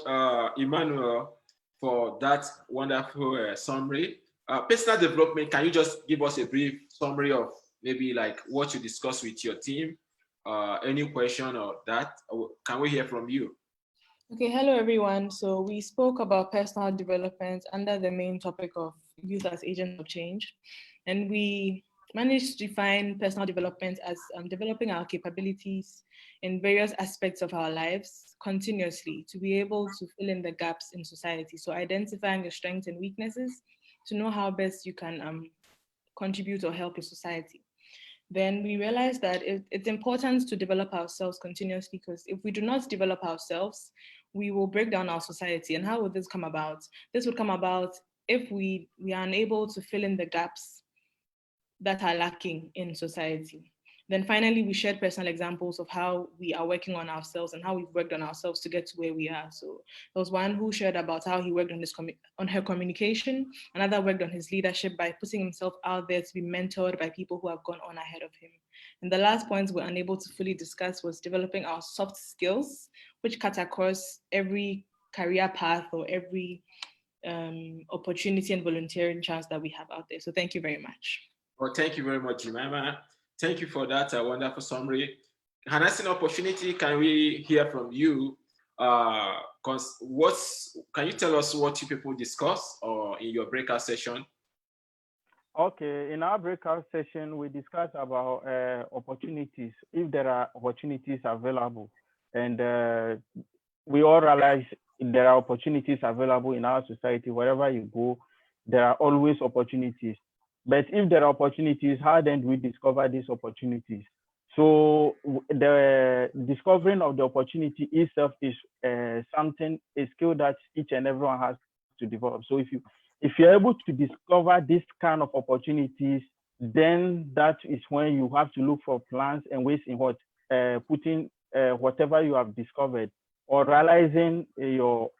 Emmanuel, for that wonderful summary. Personal development, can you just give us a brief summary of maybe like what you discussed with your team? Any question or that? Can we hear from you? Okay, hello everyone. So we spoke about personal development under the main topic of youth as agents of change. And we managed to define personal development as developing our capabilities in various aspects of our lives continuously to be able to fill in the gaps in society. So identifying your strengths and weaknesses to know how best you can contribute or help your society. Then we realized that it's important to develop ourselves continuously, because if we do not develop ourselves, we will break down our society. And how would this come about? This would come about if we are unable to fill in the gaps that are lacking in society. Then finally, we shared personal examples of how we are working on ourselves and how we've worked on ourselves to get to where we are. So there was one who shared about how he worked on her communication. Another worked on his leadership by putting himself out there to be mentored by people who have gone on ahead of him. And the last point we're unable to fully discuss was developing our soft skills, which cut across every career path or every opportunity and volunteering chance that we have out there. So thank you very much. Well, thank you very much, Jemima. Thank you for that wonderful summary. Harnessing opportunity, can we hear from you? Can you tell us what you people discuss or in your breakout session? Okay, in our breakout session, we discussed about opportunities, if there are opportunities available. And we all realize there are opportunities available in our society. Wherever you go, there are always opportunities. But if there are opportunities, how then do we discover these opportunities? So the discovering of the opportunity itself is a skill that each and everyone has to develop. So if you're able to discover this kind of opportunities, then that is when you have to look for plans and ways in what putting whatever you have discovered or realizing your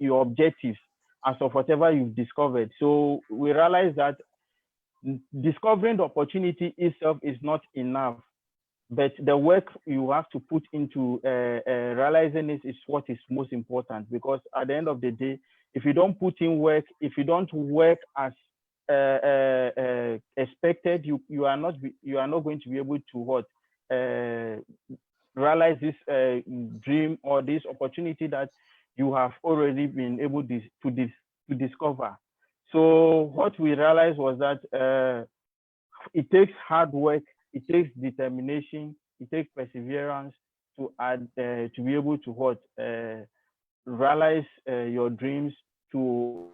objectives as of whatever you've discovered. So we realize that discovering the opportunity itself is not enough, but the work you have to put into realizing it is what is most important. Because at the end of the day, if you don't put in work, if you don't work as expected, you are not going to be able to realize this dream or this opportunity that you have already been able to discover. So what we realized was that it takes hard work, it takes determination, it takes perseverance to be able to realize your dreams, to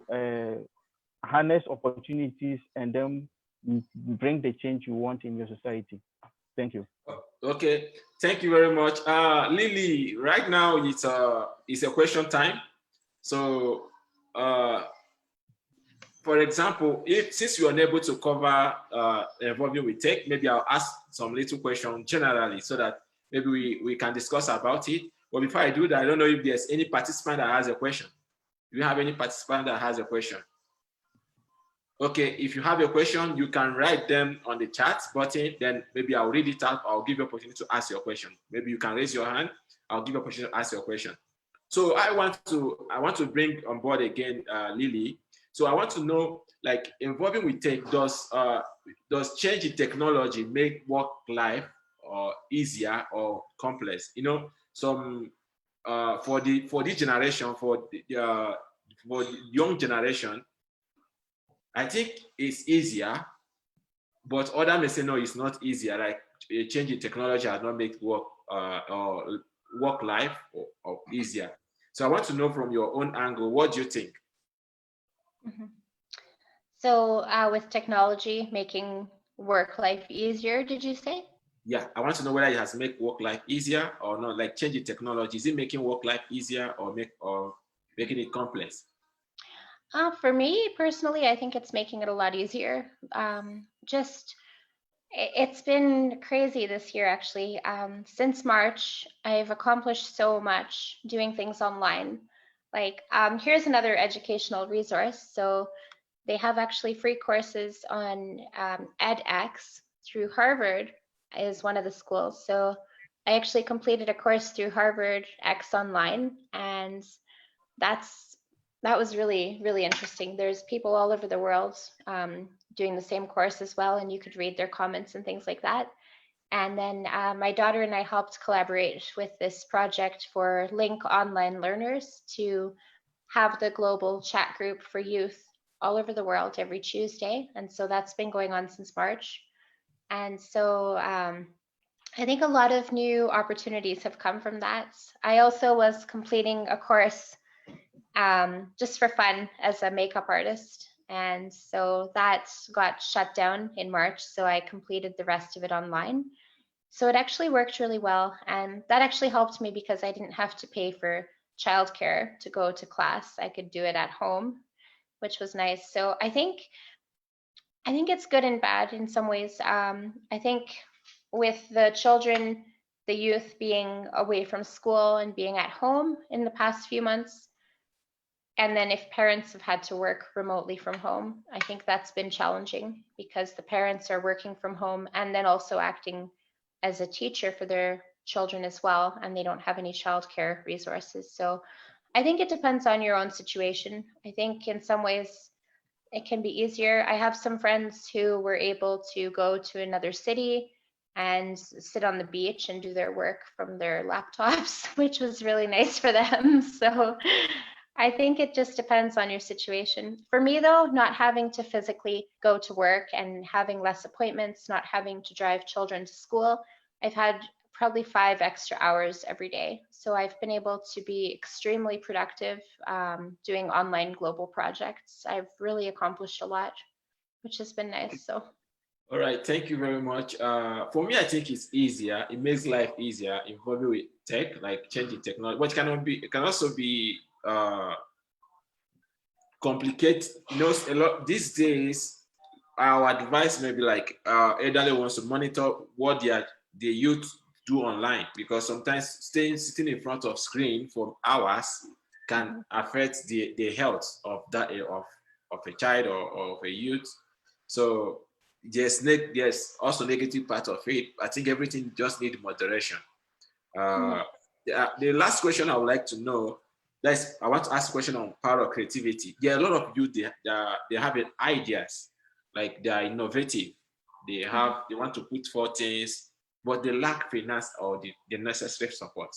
harness opportunities, and then bring the change you want in your society. Thank you. Okay, thank you very much. Lily, right now it's a question time. So for example, since you're unable to cover involving with tech, maybe I'll ask some little questions generally so that maybe we can discuss about it. But before I do that, I don't know if there's any participant that has a question. Do you have any participant that has a question? Okay, if you have a question, you can write them on the chat button, then maybe I'll read it out. I'll give you an opportunity to ask your question. Maybe you can raise your hand. I'll give you an opportunity to ask your question. So I want to bring on board again, Lily. So I want to know, like, involving with tech, does change in technology make work life easier or complex? You know, some for this generation, for the young generation, I think it's easier, but others may say no, it's not easier. Like a change in technology has not made work or work life or easier. So I want to know from your own angle, what do you think? Mm-hmm. So with technology making work life easier, did you say? Yeah, I want to know whether it has made work life easier or not. Like changing technology, is it making work life easier or making it complex? For me personally, I think it's making it a lot easier. It's been crazy this year, actually. Since March, I've accomplished so much doing things online. Like, here's another educational resource. So they have actually free courses on edX through Harvard is one of the schools. So I actually completed a course through Harvard X Online, and that was really, really interesting. There's people all over the world doing the same course as well, and you could read their comments and things like that. And then my daughter and I helped collaborate with this project for Link Online Learners to have the global chat group for youth all over the world every Tuesday. And so that's been going on since March. And so I think a lot of new opportunities have come from that. I also was completing a course just for fun as a makeup artist. And so that got shut down in March. So I completed the rest of it online. So it actually worked really well. And that actually helped me because I didn't have to pay for childcare to go to class. I could do it at home, which was nice. So I think it's good and bad in some ways. I think with the children, the youth being away from school and being at home in the past few months, and then if parents have had to work remotely from home, I think that's been challenging because the parents are working from home and then also acting as a teacher for their children as well, and they don't have any childcare resources. So I think it depends on your own situation. I think in some ways it can be easier. I have some friends who were able to go to another city and sit on the beach and do their work from their laptops, which was really nice for them. So I think it just depends on your situation. For me though, not having to physically go to work and having less appointments, not having to drive children to school, I've had probably 5 extra hours every day. So I've been able to be extremely productive doing online global projects. I've really accomplished a lot, which has been nice. So. All right, thank you very much. For me, I think it's easier. It makes life easier involving with tech, like changing technology. But it can also be complicated. You know, a lot these days. Our advice may be like elderly wants to monitor what the youth do online, because sometimes sitting in front of screen for hours can affect the health of a child or of a youth. So there's also negative part of it. I think everything just needs moderation. The last question I would like to know, I want to ask a question on power of creativity. There are a lot of youth, they have ideas, like they are innovative. They want to put forth things, but they lack finance or the necessary support.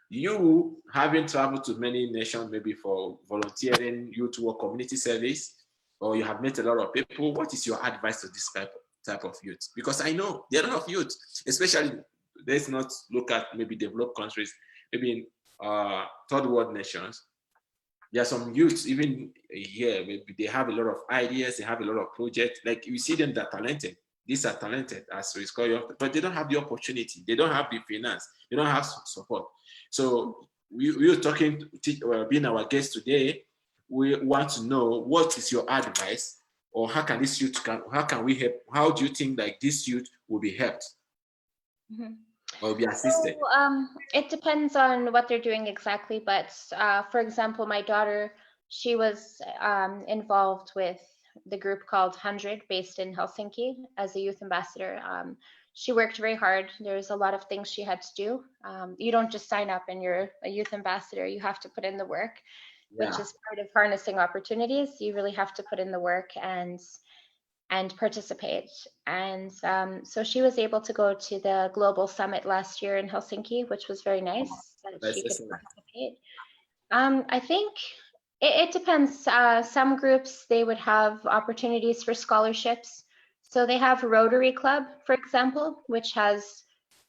You, having traveled to many nations, maybe for volunteering, youth work, community service, or you have met a lot of people, what is your advice to this type of youth? Because I know there are a lot of youth, especially, let's not look at maybe developed countries, maybe in third world nations. There are some youths, even here, maybe they have a lot of ideas, they have a lot of projects. Like you see them, they're talented. These are talented, as we call you, but they don't have the opportunity. They don't have the finance. They don't have support. So we are talking, being our guest today. We want to know, what is your advice, or how can this youth how can we help? How do you think like this youth will be helped or be assisted? So, it depends on what they're doing exactly, but for example, my daughter, she was involved with the group called 100, based in Helsinki, as a youth ambassador. She worked very hard. There's a lot of things she had to do. You don't just sign up and you're a youth ambassador. You have to put in the work, which is part of harnessing opportunities. You really have to put in the work and participate. And so she was able to go to the global summit last year in Helsinki, which was very nice that she could participate. I think it depends. Some groups, they would have opportunities for scholarships. So they have Rotary Club, for example, which has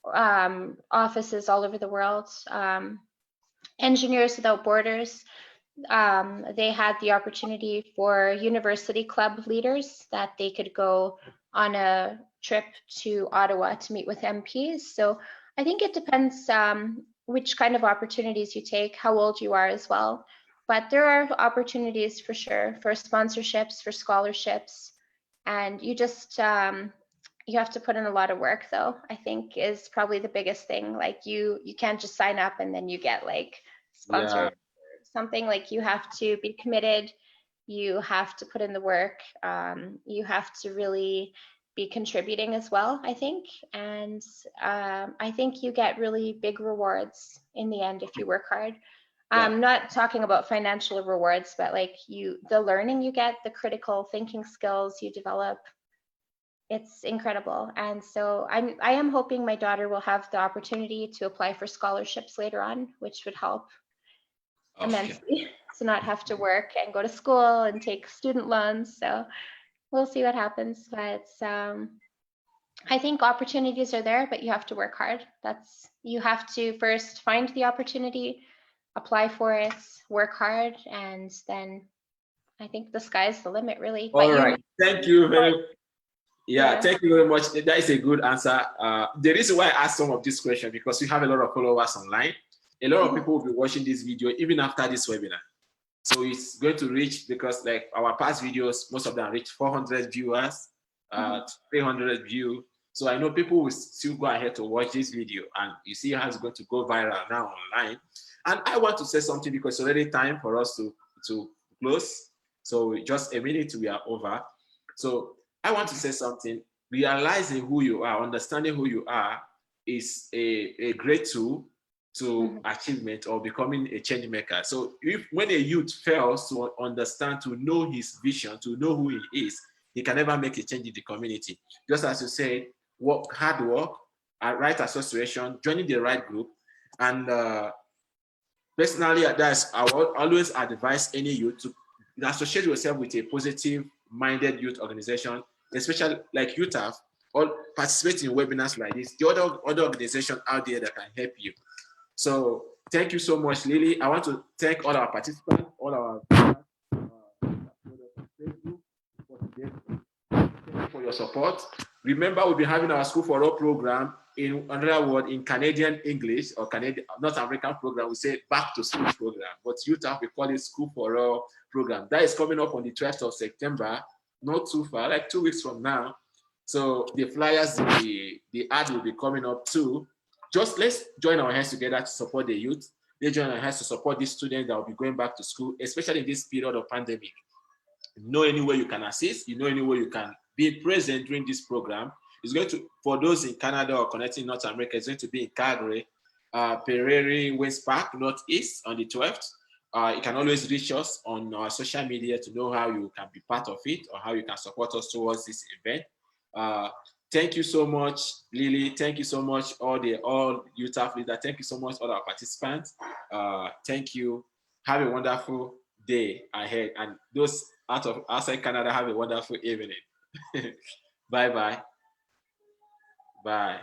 offices all over the world. Engineers Without Borders, they had the opportunity for university club leaders that they could go on a trip to Ottawa to meet with MPs. So I think it depends which kind of opportunities you take, how old you are as well. But there are opportunities for sure for sponsorships, for scholarships, and you just you have to put in a lot of work, though, I think is probably the biggest thing. Like you can't just sign up and then you get like sponsored or something. Like you have to be committed, you have to put in the work, you have to really be contributing as well, I think. And I think you get really big rewards in the end if you work hard. I'm not talking about financial rewards, but like the learning you get, the critical thinking skills you develop, it's incredible. And so I am hoping my daughter will have the opportunity to apply for scholarships later on, which would help immensely to not have to work and go to school and take student loans. So we'll see what happens. But I think opportunities are there, but you have to work hard. You have to first find the opportunity, apply for it, work hard, and then I think the sky's the limit, really. All right. Thank you very much. Thank you very much. That is a good answer. The reason why I asked some of this question, because we have a lot of followers online. A lot of people will be watching this video even after this webinar. So it's going to reach, because like our past videos, most of them reach 400 viewers, 300 views. So I know people will still go ahead to watch this video, and you see how it's going to go viral now online. And I want to say something, because it's already time for us to close. So just a minute, we are over. So I want to say something. Realizing who you are, understanding who you are, is a great tool to achievement or becoming a change maker. So when a youth fails to understand, to know his vision, to know who he is, he can never make a change in the community. Just as you said, hard work, right association, joining the right group. And personally, I will always advise any youth to associate yourself with a positive-minded youth organization, especially like YOUTAF, or participate in webinars like this. The other organization out there that can help you. So thank you so much, Lily. I want to thank all our participants, all our Facebook for today. Thank you for your support. Remember, we'll be having our School for All program in another word in Canadian English or Canadian, North American program. We say back to school program, but YOUTAF, we call it School for All program. That is coming up on the 12th of September, not too far, like 2 weeks from now. So the flyers, the ad will be coming up too. Just let's join our hands together to support the youth. Let's join our hands to support these students that will be going back to school, especially in this period of pandemic. You know any way you can assist, you know any way you can be present during this program. It's going to, for those in Canada or connecting North America, it's going to be in Calgary, Prairie West Park, Northeast on the 12th. You can always reach us on our social media to know how you can be part of it or how you can support us towards this event. Thank you so much, Lily. Thank you so much, all YOUTAF leaders. Thank you so much, all our participants. Thank you. Have a wonderful day ahead. And those outside Canada, have a wonderful evening. Bye-bye. Bye.